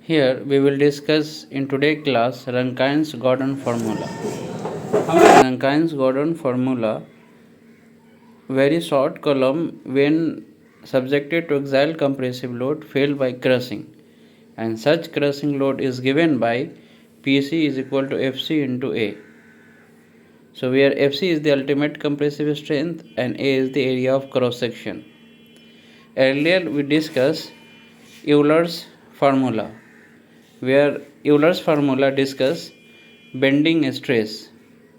Here we will discuss in today's class Rankine's Gordan formula. Rankine's Gordan formula, very short column when subjected to axial compressive load fail by crushing, and such crushing load is given by PC is equal to FC into A. So where FC is the ultimate compressive strength and A is the area of cross section. Earlier we discussed Euler's formula, where Euler's formula discuss bending stress,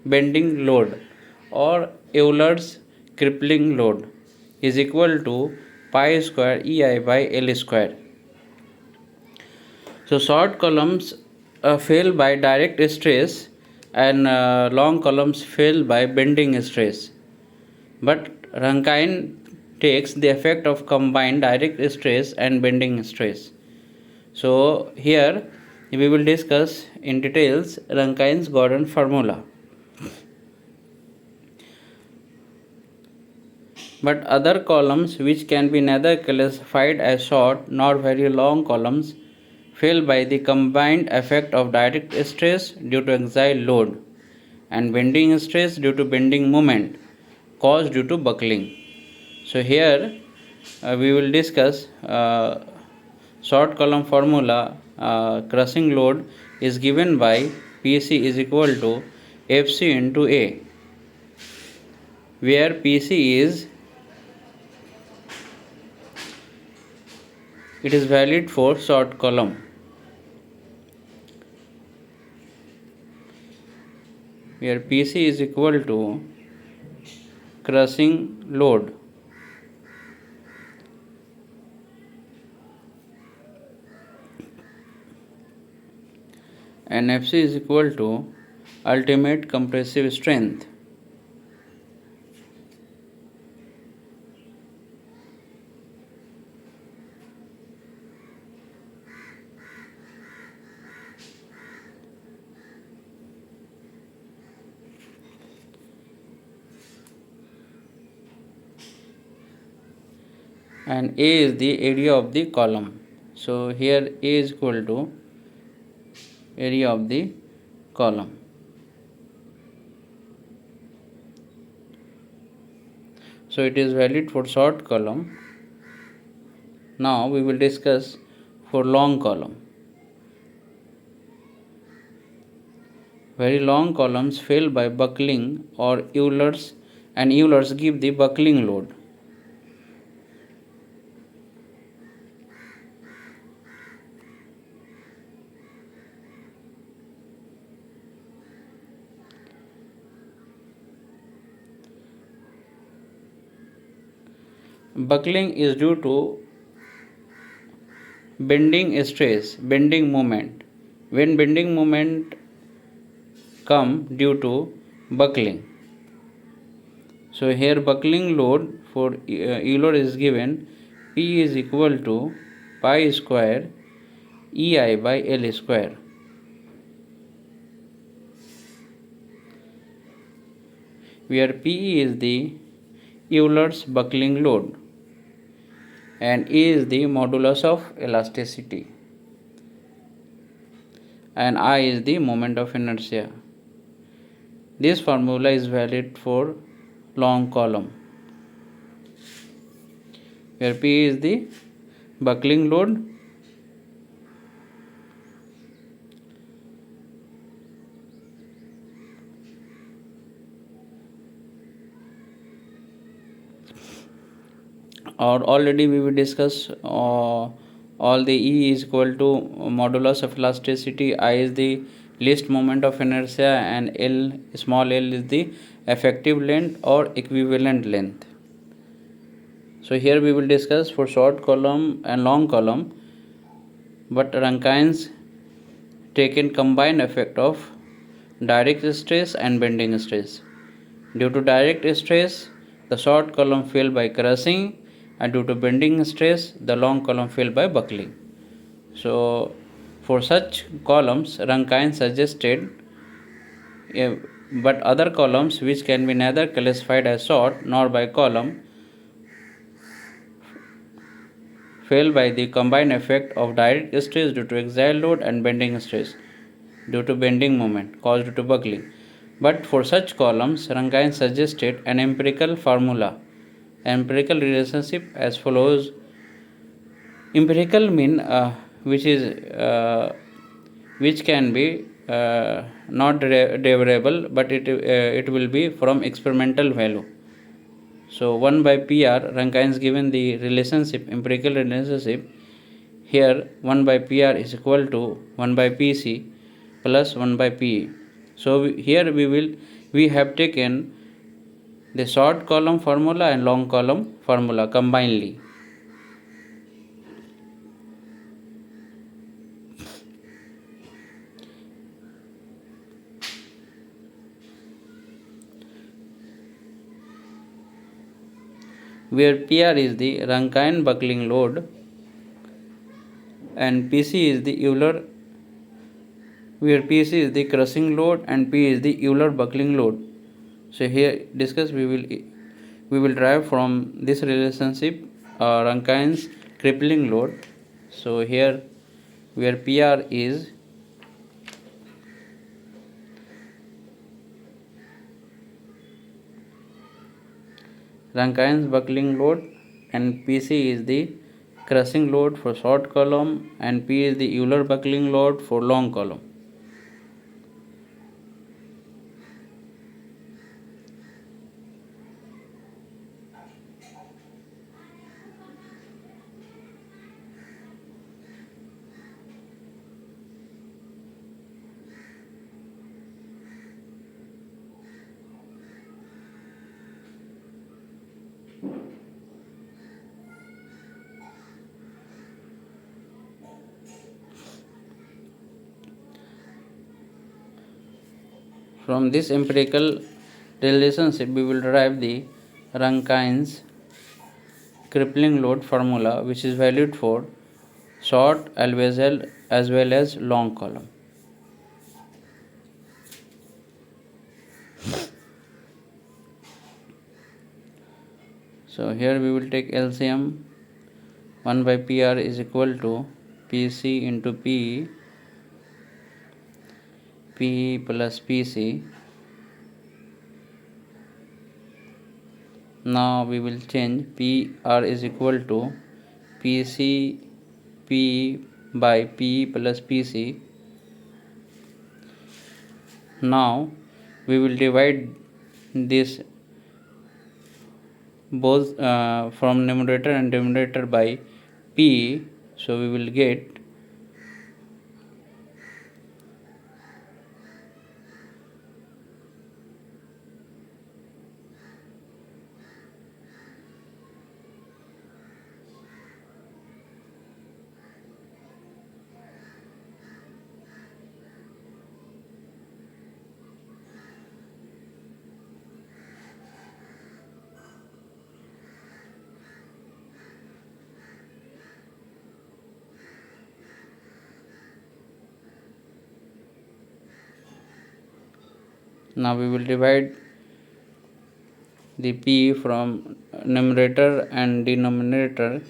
bending load, or Euler's crippling load is equal to pi square EI by L square. So short columns fail by direct stress and long columns fail by bending stress. But Rankine takes the effect of combined direct stress and bending stress. So here we will discuss in details Rankine's Gordan formula. But other columns which can be neither classified as short nor very long columns fail by the combined effect of direct stress due to axial load and bending stress due to bending moment caused due to buckling. So here we will discuss short column formula. Crushing load is given by PC is equal to FC into A, where PC is it is valid for short column, where PC is equal to crushing load and FC is equal to ultimate compressive strength. And A is the area of the column. So here A is equal to area of the column. So it is valid for short column. Now we will discuss for long column. Very long columns fail by buckling or Euler's, and Euler's give the buckling load. Buckling is due to bending stress, bending moment. When bending moment come due to buckling. So here buckling load for Euler is given P is equal to pi square EI by L square. Where P is the Euler's buckling load and E is the modulus of elasticity and I is the moment of inertia. This formula is valid for long column, where P is the buckling load or already we will discuss all the E is equal to modulus of elasticity, I is the least moment of inertia and L small l is the effective length or equivalent length. So here we will discuss for short column and long column, but Rankine's taken combined effect of direct stress and bending stress. Due to direct stress, the short column fail by crushing, and due to bending stress, the long column fail by buckling. So for such columns, Rankine suggested but other columns which can be neither classified as short nor by column fail by the combined effect of direct stress due to axial load and bending stress due to bending moment caused due to buckling. But for such columns, Rankine suggested an empirical relationship as follows. Empirical mean which can be not derivable, but it will be from experimental value. So 1 by PR, Rankine is given the relationship, empirical relationship. Here 1 by PR is equal to 1 by PC plus 1 by PE. So here we have taken the short column formula and long column formula combinedly. Where PR is the Rankine buckling load and PC is the Euler, where PC is the crushing load and P is the Euler buckling load. So here discuss we will derive from this relationship Rankine's crippling load. So here where PR is Rankine's buckling load and PC is the crushing load for short column and P is the Euler buckling load for long column. From this empirical relationship, we will derive the Rankine's crippling load formula, which is valued for short as well as long column. So here we will take LCM. 1 by PR is equal to PC into PE, PE plus PC. Now we will change PR is equal to PC PE by PE plus PC. Now we will divide this both from numerator and denominator by P. So we will get now we will divide the P from numerator and denominator.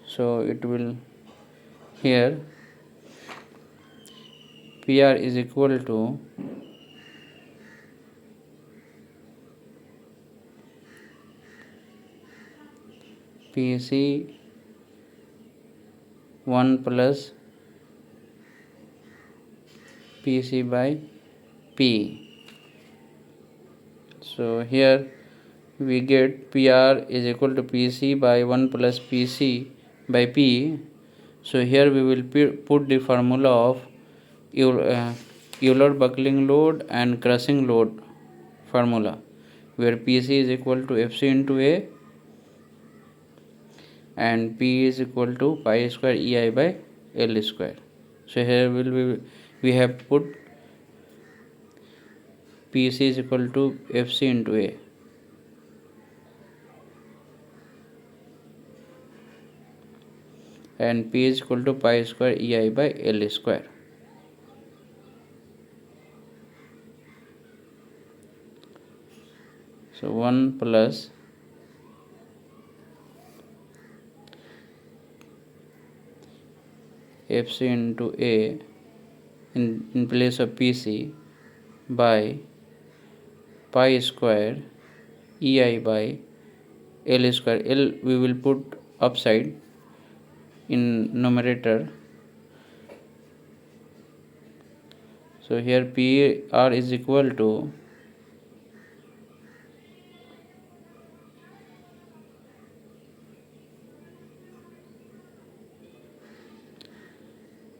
So it will here PR is equal to PC 1 plus PC by P. So here we get PR is equal to PC by 1 plus PC by P. So here we will put the formula of Euler buckling load and crushing load formula, where PC is equal to FC into A and P is equal to pi square EI by L square. So here we have put PC is equal to FC into A. And P is equal to pi square EI by L square. So 1 plus FC into A in place of PC by pi square EI by L square. L we will put upside in numerator. So here PR is equal to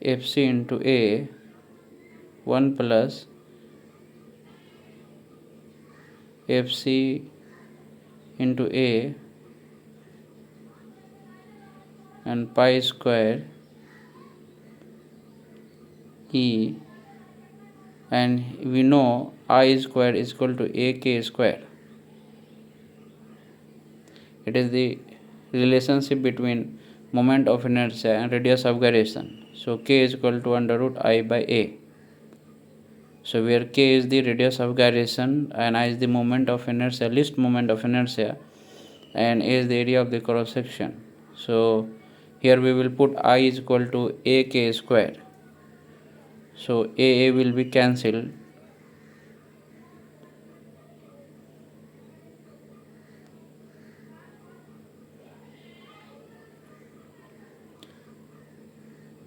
FC into A 1 plus FC into A and pi square E, and we know I square is equal to AK square. It is the relationship between moment of inertia and radius of gyration. So K is equal to under root I by A. So where K is the radius of gyration and I is the moment of inertia, least moment of inertia, and A is the area of the cross section. So here we will put I is equal to AK square. So AA will be cancelled.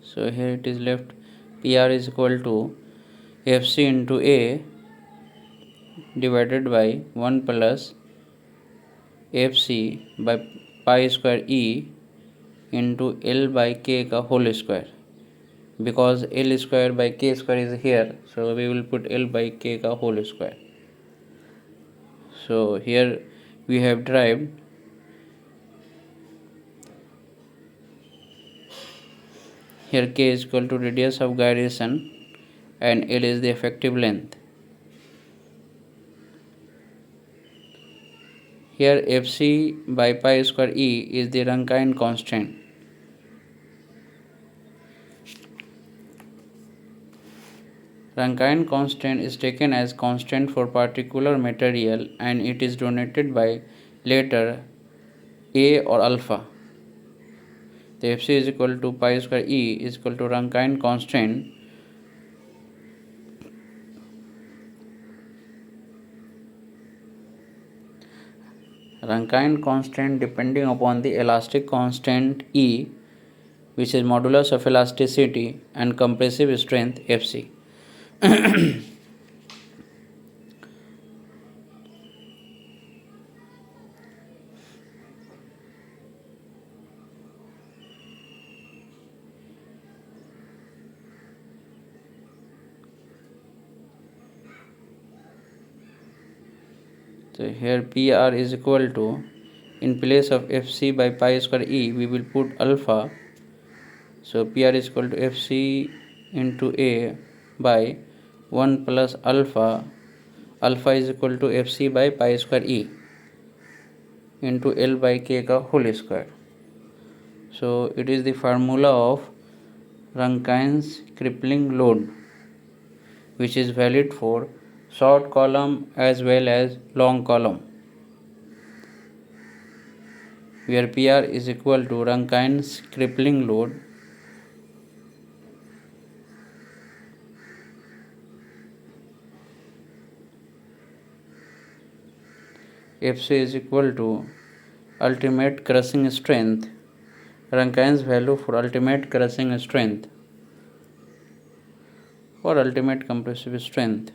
So here it is left PR is equal to FC into A divided by 1 plus FC by pi square E into L by K ka whole square. Because L square by K square is here, so we will put L by K ka whole square. So here we have derived here K is equal to radius of gyration and L is the effective length. Here FC by pi square E is the Rankine constant. Rankine constant is taken as constant for particular material and it is denoted by letter A or alpha. The FC is equal to pi square E is equal to Rankine constant depending upon the elastic constant E, which is modulus of elasticity, and compressive strength FC. So here PR is equal to, in place of FC by pi square E, we will put alpha. So PR is equal to FC into A by 1 plus alpha. Alpha is equal to FC by pi square E into L by K ka whole square. So it is the formula of Rankine's crippling load, which is valid for short column as well as long column, where PR is equal to Rankine's crippling load FC is equal to ultimate crushing strength, Rankine's value for ultimate crushing strength or ultimate compressive strength.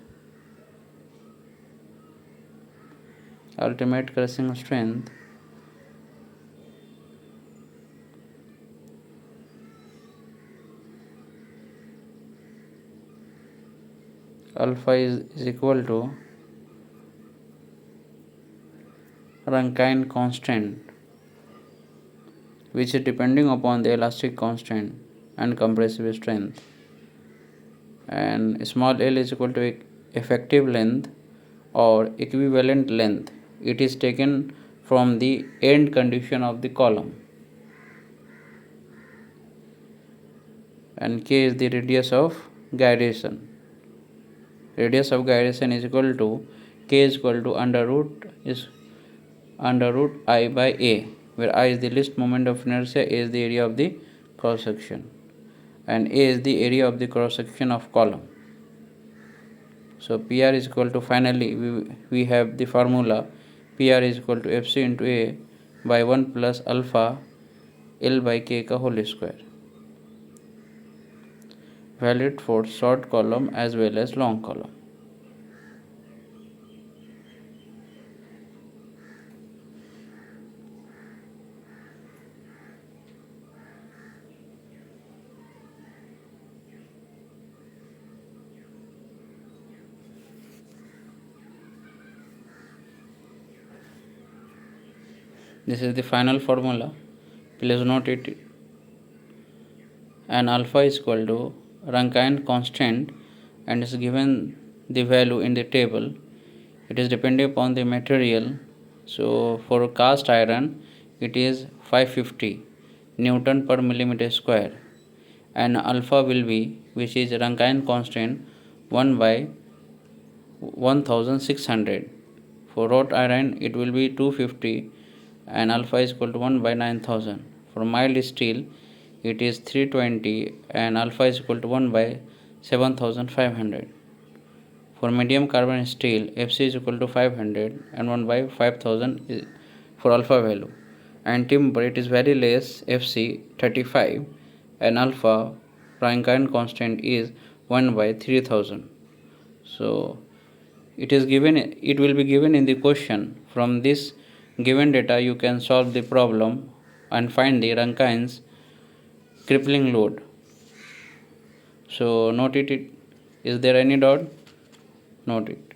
Ultimate crushing strength alpha is equal to Rankine constant, which is depending upon the elastic constant and compressive strength, and small l is equal to effective length or equivalent length. It is taken from the end condition of the column, and K is the radius of gyration. Radius of gyration is equal to K is equal to under root I by A, where I is the least moment of inertia, A is the area of the cross section. and A is the area of the cross section of column. So PR is equal to, finally we have the formula PR is equal to FC into A by 1 plus alpha L by K ka whole square, valid for short column as well as long column. This is the final formula. Please note it. And alpha is equal to Rankine constant and is given the value in the table. It is depending upon the material. So for cast iron it is 550 Newton per millimeter square, and alpha will be, which is Rankine constant, 1 by 1600. For wrought iron it will be 250 and alpha is equal to 1 by 9000. For mild steel it is 320 and alpha is equal to 1 by 7500. For medium carbon steel FC is equal to 500 and 1 by 5000 for alpha value. And timber it is very less, FC 35 and alpha Rankine constant is 1 by 3000. So it will be given in the question. From this given data you can solve the problem and find the Rankine's crippling load. So note it. Is there any doubt? Note it.